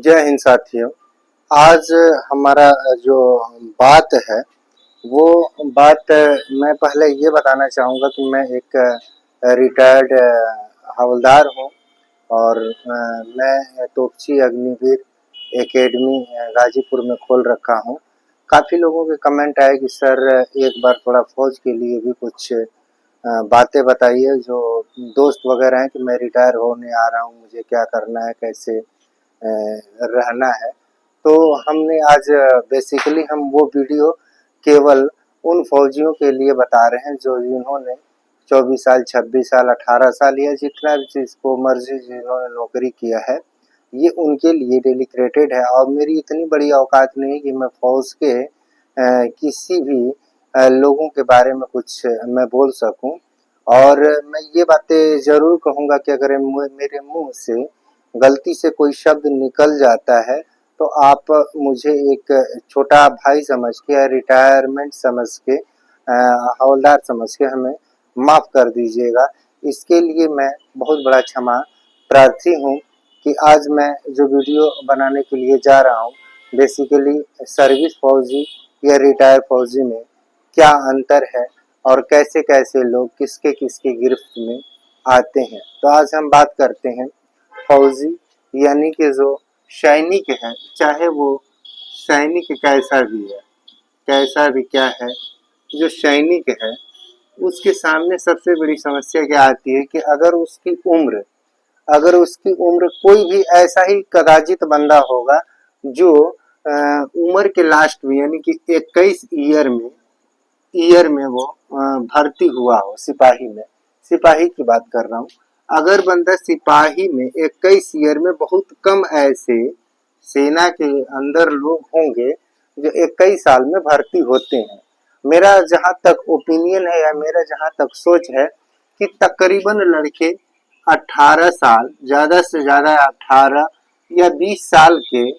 जय हिंद साथियों। आज हमारा जो बात है वो बात मैं पहले ये बताना चाहूँगा कि मैं एक रिटायर्ड हवलदार हूँ और मैं तोपची अग्निवीर एकेडमी गाजीपुर में खोल रखा हूँ। काफ़ी लोगों के कमेंट आए कि सर एक बार थोड़ा फौज के लिए भी कुछ बातें बताइए। जो दोस्त वगैरह हैं कि मैं रिटायर होने आ रहा हूँ, मुझे क्या करना है, कैसे रहना है। तो हमने आज बेसिकली हम वो वीडियो केवल उन फौजियों के लिए बता रहे हैं जो जिन्होंने 24 साल, 26 साल, 18 साल या जितना भी जिसको मर्जी जिन्होंने नौकरी किया है, ये उनके लिए डेडिकेटेड है। और मेरी इतनी बड़ी औकात नहीं कि मैं फौज के किसी भी लोगों के बारे में कुछ मैं बोल सकूं। और मैं ये बातें ज़रूर कहूँगा कि अगर मेरे मुंह से गलती से कोई शब्द निकल जाता है तो आप मुझे एक छोटा भाई समझ के या रिटायरमेंट समझ के हवलदार समझ के हमें माफ़ कर दीजिएगा। इसके लिए मैं बहुत बड़ा क्षमा प्रार्थी हूँ कि आज मैं जो वीडियो बनाने के लिए जा रहा हूँ, बेसिकली सर्विस फौजी या रिटायर फौजी में क्या अंतर है और कैसे कैसे लोग किसके किसके गिरफ्त में आते हैं। तो आज हम बात करते हैं फौजी यानी कि जो सैनिक है, चाहे वो सैनिक कैसा भी है, कैसा भी क्या है, जो सैनिक है उसके सामने सबसे बड़ी समस्या क्या आती है कि अगर उसकी उम्र कोई भी ऐसा ही कदाचित बंदा होगा जो उम्र के लास्ट में यानी कि 21 ईयर में वो भर्ती हुआ हो सिपाही में, सिपाही की बात कर रहा हूँ। अगर बंदा सिपाही में 21 ईयर में, बहुत कम ऐसे सेना के अंदर लोग होंगे जो 21 साल में भर्ती होते हैं। मेरा जहाँ तक ओपिनियन है या मेरा जहाँ तक सोच है कि तकरीबन लड़के 18 साल, ज़्यादा से ज़्यादा 18 या 20 साल के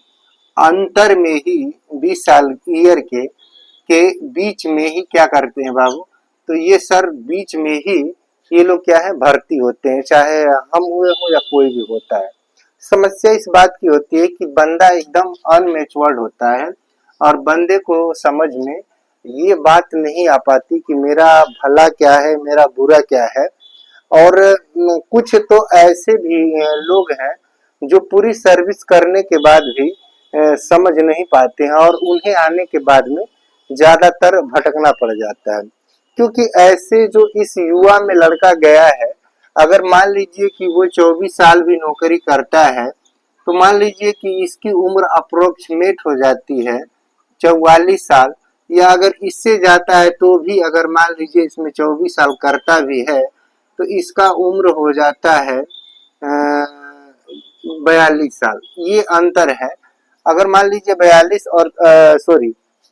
अंतर में ही, 20 साल ईयर के बीच में ही क्या करते हैं बाबू, तो ये सर बीच में ही ये लोग क्या है भर्ती होते हैं, चाहे हम हुए हो या कोई भी होता है। समस्या इस बात की होती है कि बंदा एकदम अनमेच्योर्ड होता है और बंदे को समझ में ये बात नहीं आ पाती कि मेरा भला क्या है, मेरा बुरा क्या है। और कुछ तो ऐसे भी लोग हैं जो पूरी सर्विस करने के बाद भी समझ नहीं पाते हैं और उन्हें आने के बाद में ज़्यादातर भटकना पड़ जाता है। क्योंकि ऐसे जो इस युवा में लड़का गया है, अगर मान लीजिए कि वो 24 साल भी नौकरी करता है तो मान लीजिए कि इसकी उम्र अप्रोक्सीमेट हो जाती है 44 साल, या अगर इससे जाता है तो भी अगर मान लीजिए इसमें 24 साल करता भी है तो इसका उम्र हो जाता है 42 साल। ये अंतर है। अगर मान लीजिए 42 और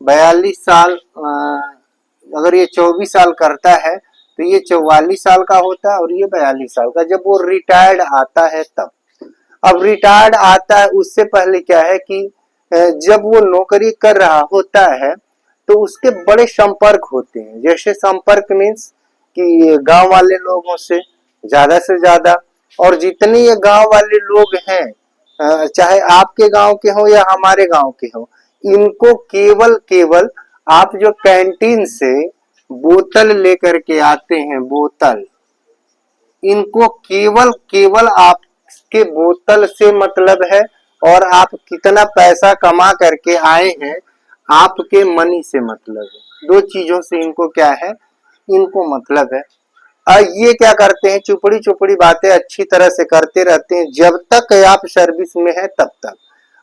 42 साल, अगर ये 24 साल करता है तो ये 44 साल का होता है और ये 42 साल का, जब वो रिटायर्ड आता है तब। अब रिटायर्ड आता है उससे पहले क्या है कि जब वो नौकरी कर रहा होता है तो उसके बड़े संपर्क होते हैं। जैसे संपर्क मीन्स कि गांव वाले लोगों से ज्यादा, और जितने ये गांव वाले लोग हैं, चाहे आपके गांव के हो या हमारे गांव के हो, इनको केवल केवल आप जो कैंटीन से बोतल लेकर के आते हैं, बोतल, इनको केवल केवल आपके बोतल से मतलब है और आप कितना पैसा कमा करके आए हैं आपके मनी से मतलब है। दो चीजों से इनको क्या है, इनको मतलब है। ये क्या करते हैं, चुपड़ी चुपड़ी बातें अच्छी तरह से करते रहते हैं जब तक आप सर्विस में हैं तब तक,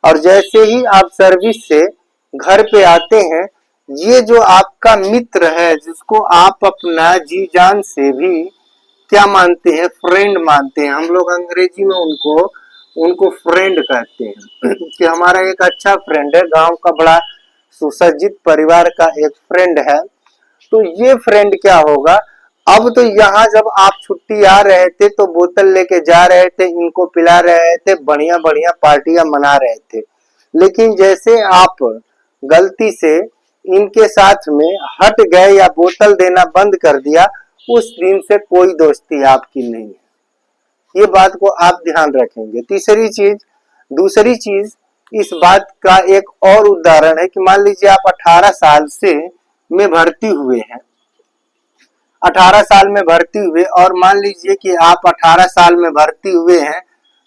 और जैसे ही आप सर्विस से घर पे आते हैं, ये जो आपका मित्र है जिसको आप अपना जी जान से भी क्या मानते हैं, फ्रेंड मानते हैं, हम लोग अंग्रेजी में उनको फ्रेंड कहते हैं कि हमारा एक अच्छा फ्रेंड है, गांव का बड़ा सुसज्जित परिवार का एक फ्रेंड है। तो ये फ्रेंड क्या होगा, अब तो यहाँ जब आप छुट्टी आ रहे थे तो बोतल लेके जा रहे थे, इनको पिला रहे थे, बढ़िया बढ़िया पार्टियां मना रहे थे। लेकिन जैसे आप गलती से इनके साथ में हट गए या बोतल देना बंद कर दिया, उस दिन से कोई दोस्ती आपकी नहीं है। ये बात को आप ध्यान रखेंगे। दूसरी चीज इस बात का एक और उदाहरण है कि मान लीजिए आप 18 साल से में भर्ती हुए हैं, 18 साल में भर्ती हुए, और मान लीजिए कि आप 18 साल में भर्ती हुए हैं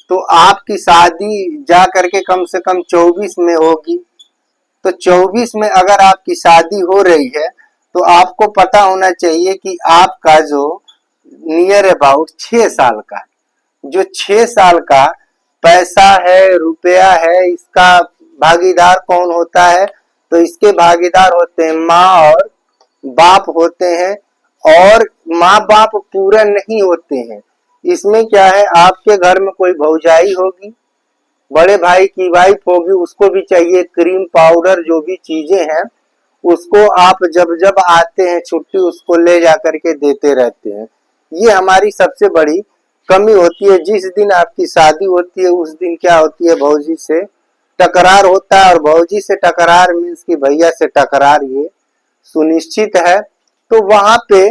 तो आपकी शादी जा करके कम से कम 24 में होगी। तो 24 में अगर आपकी शादी हो रही है तो आपको पता होना चाहिए कि आपका जो नियर अबाउट 6 साल का, जो 6 साल का पैसा है, रुपया है, इसका भागीदार कौन होता है? तो इसके भागीदार होते हैं माँ और बाप होते हैं, और माँ बाप पूरा नहीं होते हैं। इसमें क्या है, आपके घर में कोई भौजाई होगी, बड़े भाई की वाइफ होगी, उसको भी चाहिए क्रीम पाउडर, जो भी चीजें हैं उसको आप जब जब आते हैं छुट्टी उसको ले जा करके देते रहते हैं। ये हमारी सबसे बड़ी कमी होती है। जिस दिन आपकी शादी होती है उस दिन क्या होती है, भौजी से टकरार होता है, और भौजी से टकरार मीन्स कि भैया से टकरार, ये सुनिश्चित है। तो वहां पे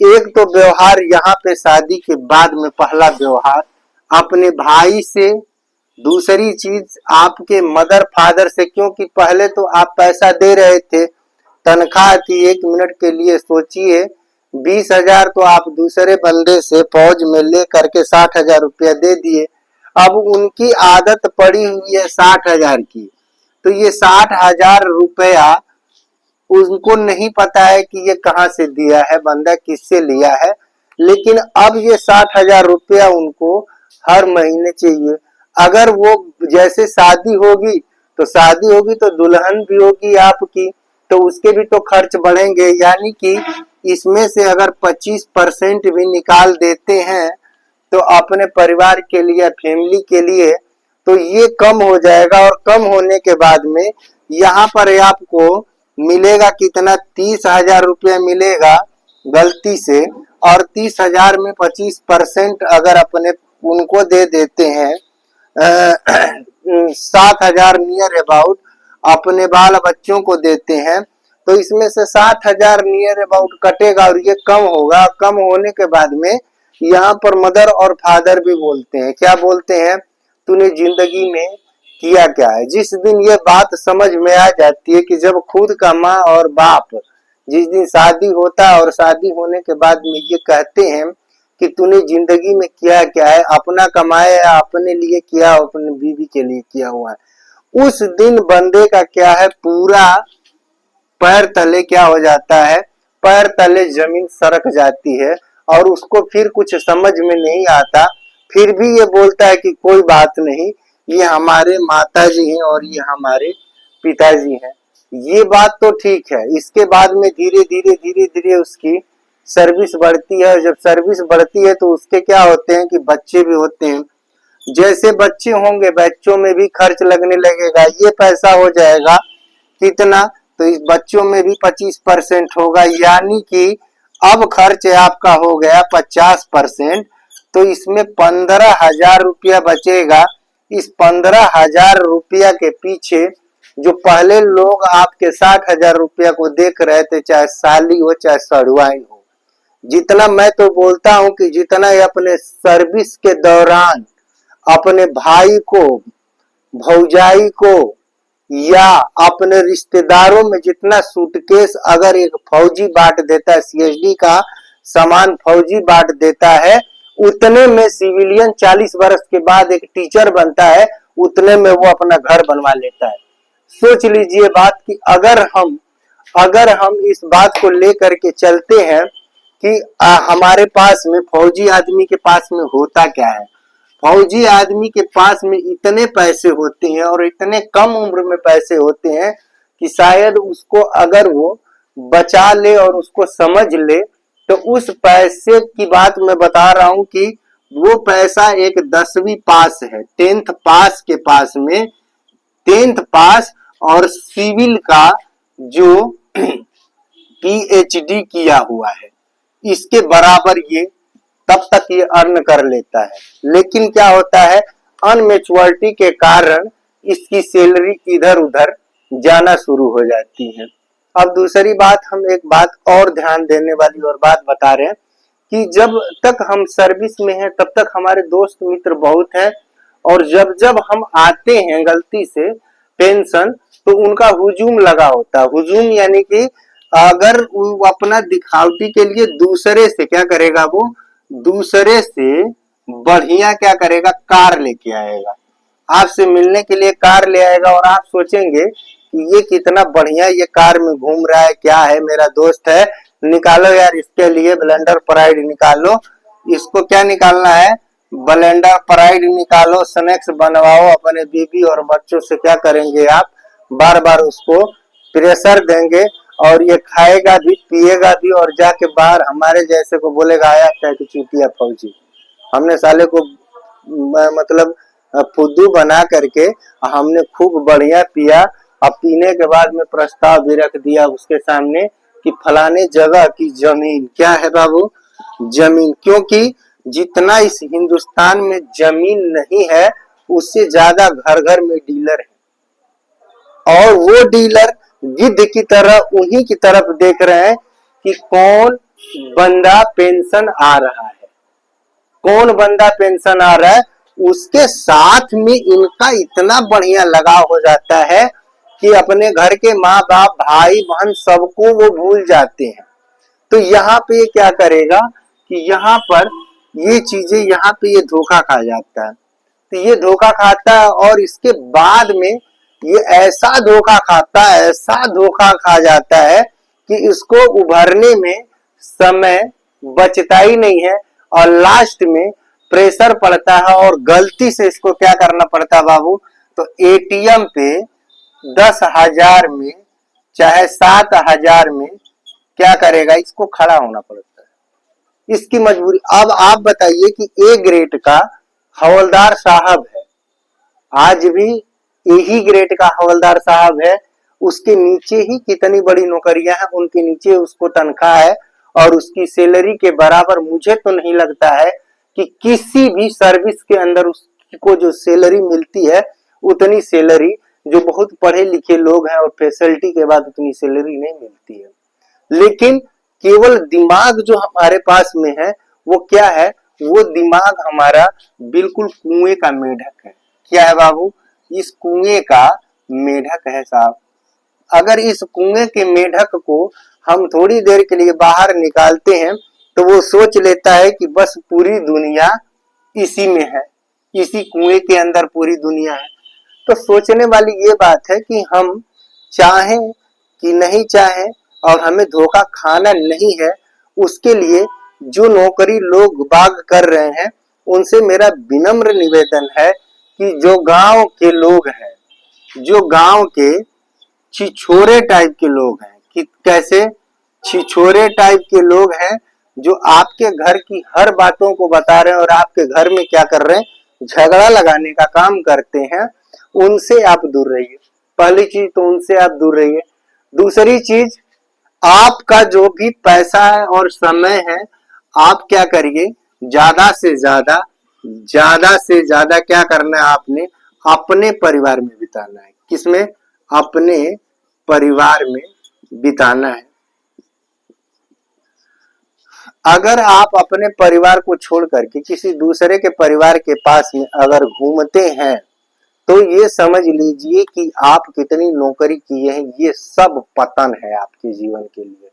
एक तो व्यवहार, यहाँ पे शादी के बाद में पहला व्यवहार अपने भाई से, दूसरी चीज आपके मदर फादर से, क्योंकि पहले तो आप पैसा दे रहे थे, तनख्वाह थी, 1 मिनट के लिए सोचिए 20,000 तो आप दूसरे बंदे से फौज में ले करके 60,000 रुपया दे दिए। अब उनकी आदत पड़ी हुई है 60,000 की, तो ये 60,000 रुपया उनको नहीं पता है कि ये कहाँ से दिया है, बंदा किससे लिया है, लेकिन अब ये 60,000 रुपया उनको हर महीने चाहिए। अगर वो जैसे शादी होगी तो दुल्हन भी होगी आपकी, तो उसके भी तो खर्च बढ़ेंगे, यानी कि इसमें से अगर 25% भी निकाल देते हैं तो अपने परिवार के लिए, फैमिली के लिए, तो ये कम हो जाएगा। और कम होने के बाद में यहाँ पर आपको मिलेगा कितना, 30,000 रुपया मिलेगा गलती से, और 30,000 में 25% अगर अपने उनको दे देते हैं 7,000 नियर अबाउट अपने बाल बच्चों को देते हैं, तो इसमें से 7,000 नियर अबाउट कटेगा और ये कम होगा। कम होने के बाद में यहाँ पर मदर और फादर भी बोलते हैं, क्या बोलते हैं, तूने जिंदगी में किया क्या है। जिस दिन ये बात समझ में आ जाती है कि जब खुद का माँ और बाप, जिस दिन शादी होता है और शादी होने के बाद में ये कहते हैं कि तूने जिंदगी में किया क्या है, अपना कमाया या अपने लिए किया, अपने बीवी के लिए किया हुआ है, उस दिन बंदे का क्या है, पूरा पैर तले क्या हो जाता है, पैर तले जमीन सरक जाती है, और उसको फिर कुछ समझ में नहीं आता। फिर भी ये बोलता है कि कोई बात नहीं, ये हमारे माताजी हैं और ये हमारे पिताजी हैं। ये बात तो ठीक है। इसके बाद में धीरे धीरे उसकी सर्विस बढ़ती है। जब सर्विस बढ़ती है तो उसके क्या होते हैं कि बच्चे भी होते हैं। जैसे बच्चे होंगे, बच्चों में भी खर्च लगने लगेगा। ये पैसा हो जाएगा कितना, तो इस बच्चों में भी 25% होगा, यानी कि अब खर्च आपका हो गया 50%। तो इसमें 15,000 रुपया बचेगा। इस 15,000 रुपया के पीछे जो पहले लोग आपके 60,000 रुपया को देख रहे थे, चाहे साली हो चाहे सड़ुआई हो, जितना मैं तो बोलता हूं कि जितना अपने सर्विस के दौरान अपने भाई को, भौजाई को, या अपने रिश्तेदारों में जितना सूटकेस अगर एक फौजी बांट देता है, सीएसडी का सामान फौजी बांट देता है, उतने में सिविलियन 40 वर्ष के बाद एक टीचर बनता है, उतने में वो अपना घर बनवा लेता है। सोच लीजिए बात कि अगर हम इस बात को लेकर के चलते हैं कि हमारे पास में, फौजी आदमी के पास में होता क्या है, फौजी आदमी के पास में इतने पैसे होते हैं और इतने कम उम्र में पैसे होते हैं कि शायद उसको अगर वो बचा ले और उसको समझ ले, तो उस पैसे की बात मैं बता रहा हूं कि वो पैसा एक 10वीं पास है, 10th पास के पास में, 10th पास और सिविल का जो पीएचडी किया हुआ है, इसके बराबर ये तब तक ये अर्न कर लेता है। लेकिन क्या होता है, अनमेच्योरिटी के कारण इसकी सैलरी इधर उधर जाना शुरू हो जाती है। अब दूसरी बात, हम एक बात और ध्यान देने वाली और बात बता रहे हैं कि जब तक हम सर्विस में हैं तब तक हमारे दोस्त मित्र बहुत हैं, और जब जब हम आते हैं गलती से पेंशन, तो उनका हुजूम लगा होता है। हुजूम यानी कि अगर वो अपना दिखावटी के लिए दूसरे से क्या करेगा, वो दूसरे से बढ़िया क्या करेगा, कार लेके आएगा, आपसे मिलने के लिए कार ले आएगा। और आप सोचेंगे कि ये कितना बढ़िया ये कार में घूम रहा है, क्या है, मेरा दोस्त है, निकालो यार इसके लिए ब्लेंडर प्राइड निकालो, इसको क्या निकालना है, ब्लेंडर प्राइड निकालो, स्नैक्स बनवाओ अपने बीबी और बच्चों से। क्या करेंगे आप, बार बार उसको प्रेशर देंगे और ये खाएगा भी पिएगा भी और जाके बाहर हमारे जैसे को बोलेगा, आया क्या कि चूतिया फौजी, हमने साले को मतलब फुद्दू बना करके हमने खूब बढ़िया पिया। अब पीने के बाद में प्रस्ताव भी रख दिया उसके सामने कि फलाने जगह की जमीन, क्या है बाबू, जमीन, क्योंकि जितना इस हिंदुस्तान में जमीन नहीं है उससे ज्यादा घर घर में डीलर है। और वो डीलर गिद्ध की तरह उन्हीं की तरफ देख रहे हैं कि कौन बंदा पेंशन आ रहा है, कौन बंदा पेंशन आ रहा है। उसके साथ में इनका इतना बढ़िया लगाव हो जाता है कि अपने घर के माँ बाप भाई बहन सबको वो भूल जाते हैं। तो यहाँ पे क्या करेगा कि यहाँ पर ये चीजें, यहाँ पे ये धोखा खा जाता है। तो ये धोखा खाता है और इसके बाद में ये ऐसा धोखा खाता है, ऐसा धोखा खा जाता है कि इसको उभरने में समय बचता ही नहीं है और लास्ट में प्रेशर पड़ता है और गलती से इसको क्या करना पड़ता है बाबू, तो एटीएम पे 10,000 में चाहे 7,000 में क्या करेगा, इसको खड़ा होना पड़ता है, इसकी मजबूरी। अब आप बताइए कि ए ग्रेड का हवलदार साहब है, आज भी यही ग्रेड का हवलदार साहब है, उसके नीचे ही कितनी बड़ी नौकरियां हैं, उनके नीचे उसको तनख्वाह है और उसकी सैलरी के बराबर मुझे तो नहीं लगता है कि किसी भी सर्विस के अंदर उसको जो सैलरी मिलती है उतनी सैलरी जो बहुत पढ़े लिखे लोग हैं और फैसिलिटी के बाद उतनी सैलरी नहीं मिलती है। लेकिन केवल दिमाग जो हमारे पास में है वो क्या है, वो दिमाग हमारा बिल्कुल कुएं का मेढक है। क्या है बाबू, इस कुएं का मेढक है साहब। अगर इस कुएं के मेढक को हम थोड़ी देर के लिए बाहर निकालते हैं तो वो सोच लेता है कि बस पूरी दुनिया इसी में है, इसी कुएं के अंदर पूरी दुनिया है। तो सोचने वाली ये बात है कि हम चाहें कि नहीं चाहें और हमें धोखा खाना नहीं है, उसके लिए जो नौकरी लोग बाग कर रहे हैं उनसे मेरा विनम्र निवेदन है कि जो गांव के लोग हैं, जो गांव के छिछोरे टाइप के लोग हैं, कि कैसे छिछोरे टाइप के लोग हैं जो आपके घर की हर बातों को बता रहे हैं और आपके घर में क्या कर रहे हैं, झगड़ा लगाने का काम करते हैं, उनसे आप दूर रहिए। पहली चीज तो उनसे आप दूर रहिए। दूसरी चीज, आपका जो भी पैसा है और समय है, आप क्या करिए, ज्यादा से ज्यादा क्या करना है, आपने अपने परिवार में बिताना है। किसमें, अपने परिवार में बिताना है। अगर आप अपने परिवार को छोड़ करके किसी दूसरे के परिवार के पास में अगर घूमते हैं तो ये समझ लीजिए कि आप कितनी नौकरी किए हैं, ये सब पतन है आपके जीवन के लिए।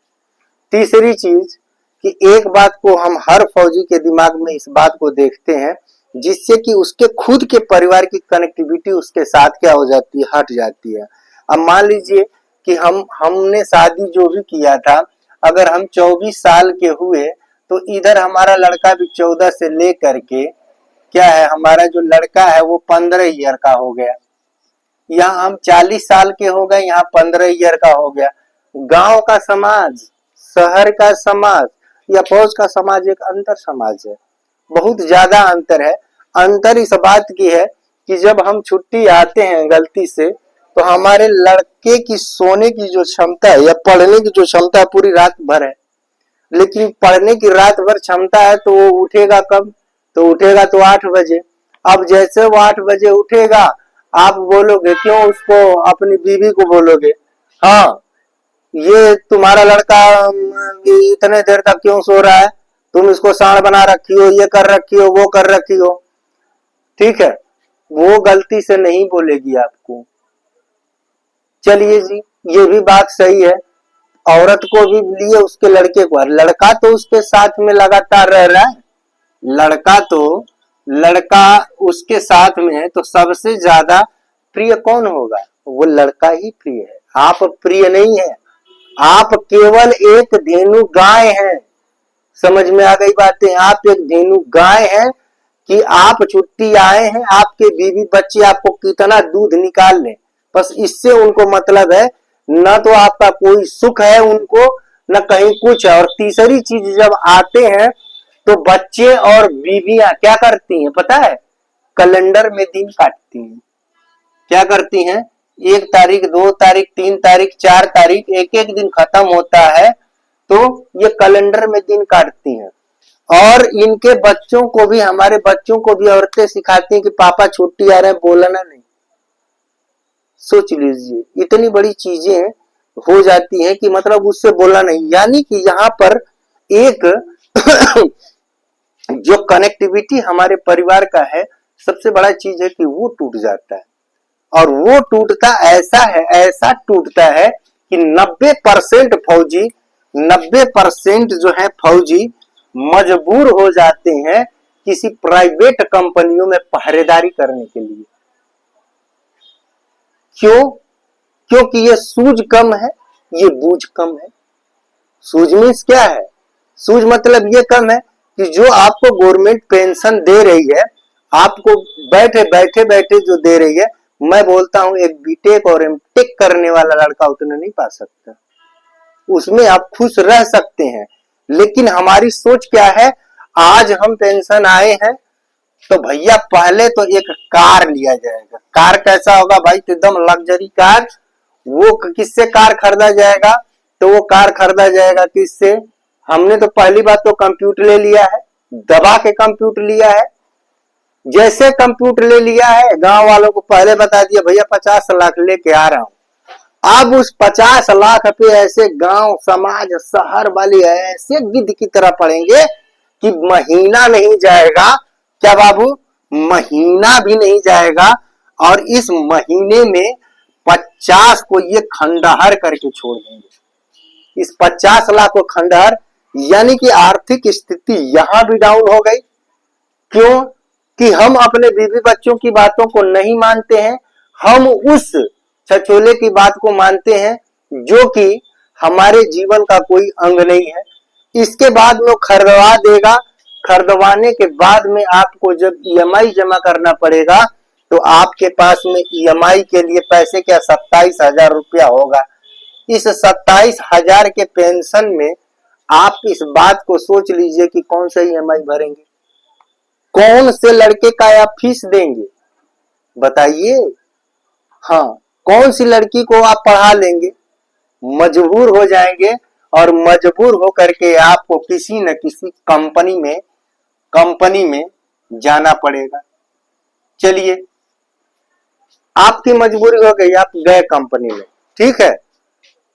तीसरी चीज कि एक बात को हम हर फौजी के दिमाग में इस बात को देखते हैं जिससे कि उसके खुद के परिवार की कनेक्टिविटी उसके साथ क्या हो जाती है, हट जाती है। अब मान लीजिए कि हमने शादी जो भी किया था, अगर हम 24 साल के हुए तो इधर हमारा लड़का भी 14 से लेकर के क्या है, हमारा जो लड़का है वो 15 ईयर का हो गया। यहाँ हम 40 साल के हो गए, यहाँ 15 ईयर का हो गया। गांव का समाज, शहर का समाज या फौज का समाज एक अंतर समाज है, बहुत ज्यादा अंतर है। अंतर इस बात की है कि जब हम छुट्टी आते हैं गलती से तो हमारे लड़के की सोने की जो क्षमता है या पढ़ने की जो क्षमता है पूरी रात भर है, लेकिन पढ़ने की रात भर क्षमता है तो वो उठेगा कब, तो उठेगा तो 8 बजे। अब जैसे वो 8 बजे उठेगा, आप बोलोगे क्यों, उसको अपनी बीवी को बोलोगे, हाँ ये तुम्हारा लड़का इतने देर तक क्यों सो रहा है, तुम इसको सांड बना रखी हो, ये कर रखी हो, वो कर रखी हो। ठीक है, वो गलती से नहीं बोलेगी आपको, चलिए जी, ये भी बात सही है, औरत को भी लिए उसके लड़के को, लड़का तो उसके साथ में लगातार रह रहा है, लड़का तो लड़का उसके साथ में है, तो सबसे ज्यादा प्रिय कौन होगा? वो लड़का ही प्रिय है, आप प्रिय नहीं है, आप केवल एक धेनु गाय हैं। समझ में आ गई बातें? आप एक धेनु गाय हैं कि आप छुट्टी आए हैं, आपके बीवी बच्चे आपको कितना दूध निकाल लें, बस इससे उनको मतलब है, न तो आपका कोई सुख है उनको, न कहीं कुछ है। और तीसरी चीज जब आते हैं तो बच्चे और बीवियां क्या करती हैं पता है? कैलेंडर में दिन काटती हैं। क्या करती हैं? 1 तारीख, 2 तारीख, 3 तारीख, 4 तारीख, एक एक दिन खत्म होता है तो ये कैलेंडर में दिन काटती हैं। और इनके बच्चों को भी, हमारे बच्चों को भी औरतें सिखाती हैं कि पापा छुट्टी आ रहे हैं, बोलना नहीं। सोच लीजिए, इतनी बड़ी चीजें हो जाती हैं कि मतलब उससे बोलना नहीं, यानी कि यहाँ पर एक जो कनेक्टिविटी हमारे परिवार का है, सबसे बड़ा चीज है कि वो टूट जाता है। और वो टूटता ऐसा है, ऐसा टूटता है कि 90% फौजी, 90% जो है फौजी मजबूर हो जाते हैं किसी प्राइवेट कंपनियों में पहरेदारी करने के लिए। क्यों? क्योंकि ये सूझ कम है, ये बूझ कम है। सूझ मीन्स क्या है? सूझ मतलब ये कम है कि जो आपको गवर्नमेंट पेंशन दे रही है, आपको बैठे बैठे बैठे जो दे रही है, मैं बोलता हूं एक बीटेक और एमटेक करने वाला लड़का उतना नहीं पा सकता। उसमें आप खुश रह सकते हैं, लेकिन हमारी सोच क्या है? आज हम पेंशन आए हैं तो भैया पहले तो एक कार लिया जाएगा। कार कैसा होगा भाई? तो एकदम लग्जरी कार। वो किससे कार खरीदा जाएगा? तो वो कार खरीदा जाएगा किससे? हमने तो पहली बात तो कंप्यूटर ले लिया है, दबा के कंप्यूटर लिया है। जैसे कंप्यूटर ले लिया है, गांव वालों को पहले बता दिया भैया 50 लाख लेके आ रहा हूं। अब उस 50 लाख पे ऐसे गांव समाज शहर वाले ऐसे गिद्ध की तरह पड़ेंगे कि महीना नहीं जाएगा। क्या बाबू? महीना भी नहीं जाएगा और इस महीने में 50 को ये खंडहर करके छोड़ देंगे। इस 50 लाख को खंडहर, यानी कि आर्थिक स्थिति यहां भी डाउन हो गई। क्यों? कि हम अपने बीवी बच्चों की बातों को नहीं मानते हैं, हम उस छछोले की बात को मानते हैं जो कि हमारे जीवन का कोई अंग नहीं है। इसके बाद में वो खरीदवा देगा, खरीदवाने के बाद में आपको जब ईएमआई जमा करना पड़ेगा तो आपके पास में ईएमआई के लिए पैसे क्या 27,000 रुपया होगा। इस 27,000 के पेंशन में आप इस बात को सोच लीजिए कि कौन सा ईएमआई भरेंगे, कौन से लड़के का आप फीस देंगे, बताइए। हाँ, कौन सी लड़की को आप पढ़ा लेंगे? मजबूर हो जाएंगे और मजबूर होकर के आपको किसी न किसी कंपनी में जाना पड़ेगा। चलिए, आपकी मजबूरी हो गई, आप गए कंपनी में, ठीक है।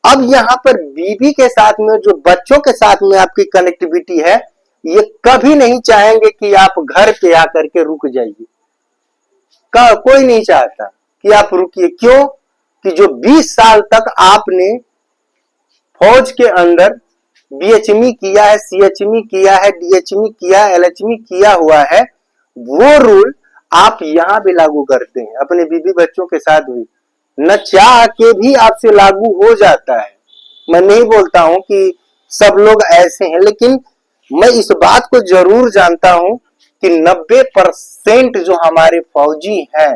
अब यहाँ पर बीवी के साथ में, जो बच्चों के साथ में आपकी कनेक्टिविटी है, ये कभी नहीं चाहेंगे कि आप घर पे आकर के रुक जाइए। कोई नहीं चाहता कि आप रुकिए। क्यों? कि जो 20 साल तक आपने फौज के अंदर बीएचएमई किया है, सीएचएमई किया है, डीएचएमई किया है, एलएचएमई किया हुआ है, वो रूल आप यहां भी लागू करते हैं, अपने बीवी बच्चों के साथ भी न चाह के भी आपसे लागू हो जाता है। मैं नहीं बोलता हूं कि सब लोग ऐसे हैं, लेकिन मैं इस बात को जरूर जानता हूं कि 90% जो हमारे फौजी हैं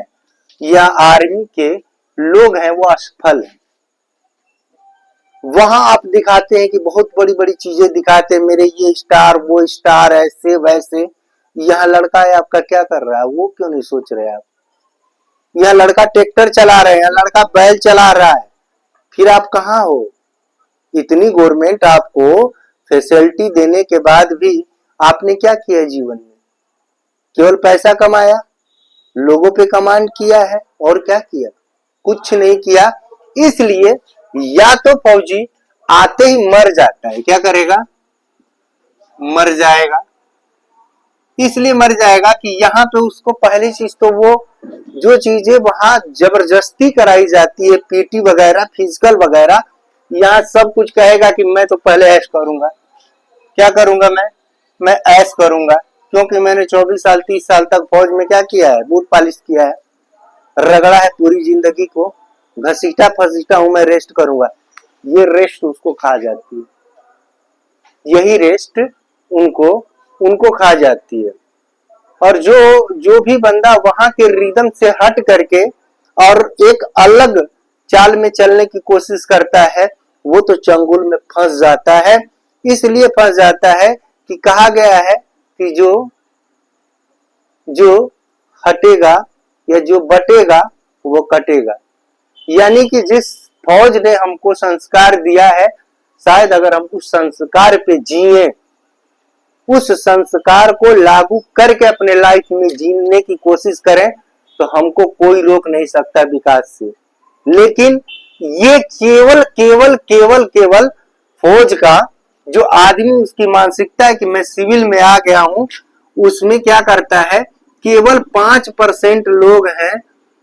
या आर्मी के लोग हैं वो असफल हैं। वहां आप दिखाते हैं कि बहुत बड़ी बड़ी चीजें दिखाते हैं, मेरे ये स्टार, वो स्टार, ऐसे वैसे। यह लड़का है आपका क्या कर रहा है, वो क्यों नहीं सोच रहे आप? यह लड़का ट्रैक्टर चला रहे हैं, लड़का बैल चला रहा है, फिर आप कहाँ हो? इतनी गवर्नमेंट आपको फैसिलिटी देने के बाद भी आपने क्या किया जीवन में? केवल पैसा कमाया, लोगों पे कमांड किया है, और क्या किया? कुछ नहीं किया। इसलिए या तो फौजी आते ही मर जाता है, क्या करेगा? मर जाएगा। इसलिए मर जाएगा कि यहाँ पे उसको पहली चीज तो वो जो चीजें वहां जबरदस्ती कराई जाती है, पीटी वगैरह, फिजिकल वगैरह, यहाँ सब कुछ कहेगा कि मैं तो पहले ऐश करूंगा। क्या करूंगा मैं ऐश करूंगा, क्योंकि मैंने 24 साल 30 साल तक फौज में क्या किया है, बूट पॉलिश किया है, रगड़ा है पूरी जिंदगी को, घसीटा फसीटा हूं, मैं रेस्ट करूंगा। ये रेस्ट उसको खा जाती है, यही रेस्ट उनको उनको खा जाती है। और जो जो भी बंदा वहां के रिदम से हट करके और एक अलग चाल में चलने की कोशिश करता है, वो तो चंगुल में फंस जाता है। इसलिए फंस जाता है कि कहा गया है कि जो जो हटेगा या जो बटेगा वो कटेगा। यानी कि जिस फौज ने हमको संस्कार दिया है, शायद अगर हम उस संस्कार पे जिए, उस संस्कार को लागू करके अपने लाइफ में जीने की कोशिश करें, तो हमको कोई रोक नहीं सकता विकास से। लेकिन ये केवल केवल केवल केवल फौज का जो आदमी, उसकी मानसिकता है कि मैं सिविल में आ गया हूं, उसमें क्या करता है, केवल 5% लोग हैं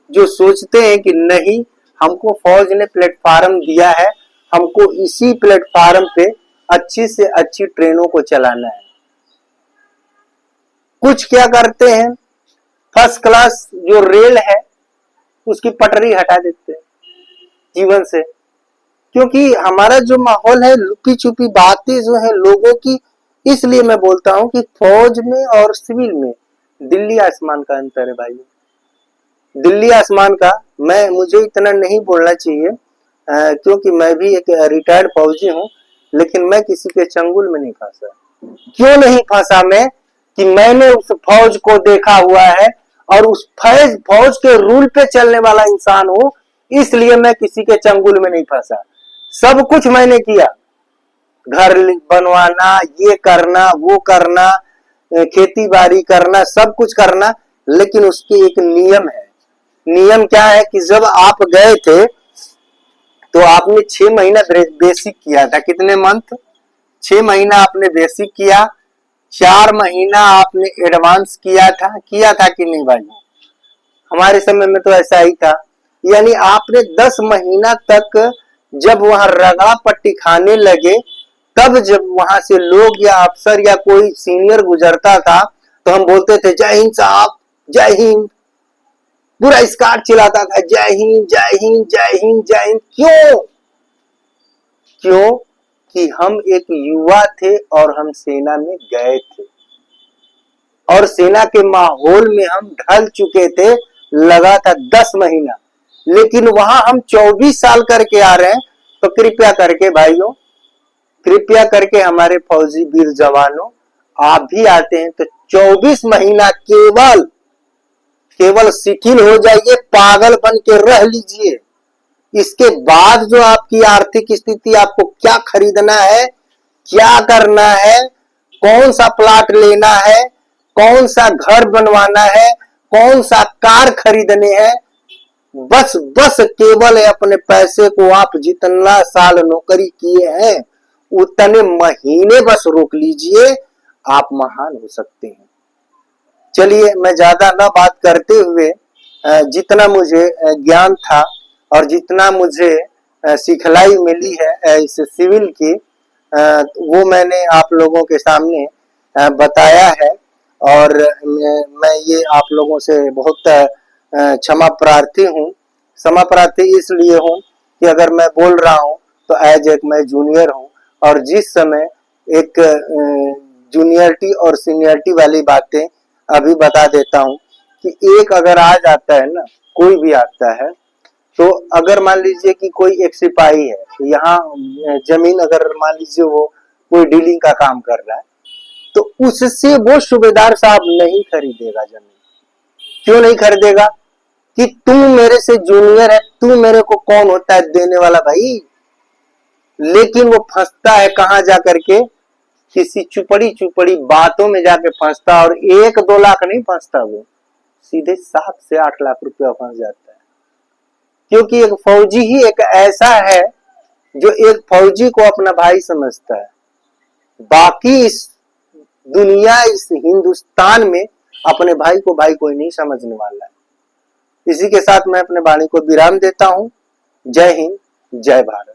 जो सोचते हैं कि नहीं, हमको फौज ने प्लेटफार्म दिया है, हमको इसी प्लेटफार्म पे अच्छी से अच्छी ट्रेनों को चलाना है। कुछ क्या करते हैं, फर्स्ट क्लास जो रेल है उसकी पटरी हटा देते हैं जीवन से, क्योंकि हमारा जो माहौल है, लुपी छुपी बातें जो है लोगों की। इसलिए मैं बोलता हूं कि फौज में और सिविल में दिल्ली आसमान का अंतर है भाई, दिल्ली आसमान का। मुझे इतना नहीं बोलना चाहिए, क्योंकि मैं भी एक रिटायर्ड फौजी हूं, लेकिन मैं किसी के चंगुल में नहीं फंसा। क्यों नहीं फंसा मैं, कि मैंने उस फौज को देखा हुआ है और उस फौज के रूल पे चलने वाला इंसान हूं, इसलिए मैं किसी के चंगुल में नहीं फंसा। सब कुछ मैंने किया, घर बनवाना, ये करना, वो करना, खेती बाड़ी करना, सब कुछ करना, लेकिन उसकी एक नियम है। नियम क्या है कि जब आप गए थे तो आपने 6 महीना बेसिक किया था। कितने मंथ? 6 महीना आपने बेसिक किया, 4 महीना आपने एडवांस किया था कि नहीं भाई? हमारे समय में तो ऐसा ही था। यानी आपने 10 महीना तक जब वहां रगड़ा पट्टी खाने लगे, तब जब वहां से लोग या अफसर या कोई सीनियर गुजरता था, तो हम बोलते थे जय हिंद साहब, जय हिंद। पूरा स्कार्ट चिल्लाता था जय हिंद जय हिंद जय हिंद जय हिंद। क्यों? क्यों कि हम एक युवा थे और हम सेना में गए थे और सेना के माहौल में हम ढल चुके थे। लगा था 10 महीना, लेकिन वहां हम 24 साल करके आ रहे हैं। तो कृपया करके भाइयों, कृपया करके हमारे फौजी वीर जवानों, आप भी आते हैं तो 24 महीना केवल शिथिल हो जाइए, पागल बन के रह लीजिए। इसके बाद जो आपकी आर्थिक स्थिति, आपको क्या खरीदना है, क्या करना है, कौन सा प्लॉट लेना है, कौन सा घर बनवाना है, कौन सा कार खरीदने हैं, बस बस केवल अपने पैसे को आप जितना साल नौकरी किए हैं उतने महीने बस रोक लीजिए, आप महान हो सकते हैं। चलिए, मैं ज्यादा ना बात करते हुए, जितना मुझे ज्ञान था और जितना मुझे सिखलाई मिली है इस सिविल की, वो मैंने आप लोगों के सामने बताया है। और मैं ये आप लोगों से बहुत क्षमा प्रार्थी हूँ। क्षमा प्रार्थी इसलिए हूँ कि अगर मैं बोल रहा हूँ तो एज एक मैं जूनियर हूँ, और जिस समय एक जूनियरिटी और सीनियरिटी वाली बातें अभी बता देता हूँ कि एक अगर आ जाता है ना, कोई भी आता है, तो अगर मान लीजिए कि कोई एक सिपाही है, तो यहाँ जमीन अगर मान लीजिए वो कोई डीलिंग का काम कर रहा है, तो उससे वो सूबेदार साहब नहीं खरीदेगा जमीन। क्यों नहीं खरीदेगा? कि तू मेरे से जूनियर है, तू मेरे को कौन होता है देने वाला भाई। लेकिन वो फंसता है कहां जाकर के, किसी चुपड़ी बातों में जाके फंसता, और 1-2 लाख नहीं फंसता, वो सीधे 7 से 8 लाख रुपया फंस जाता है। क्योंकि एक फौजी ही एक ऐसा है जो एक फौजी को अपना भाई समझता है। बाकी इस दुनिया इस हिंदुस्तान में अपने भाई को कोई नहीं समझने वाला है। इसी के साथ मैं अपने वाणी को विराम देता हूं। जय हिंद, जय भारत।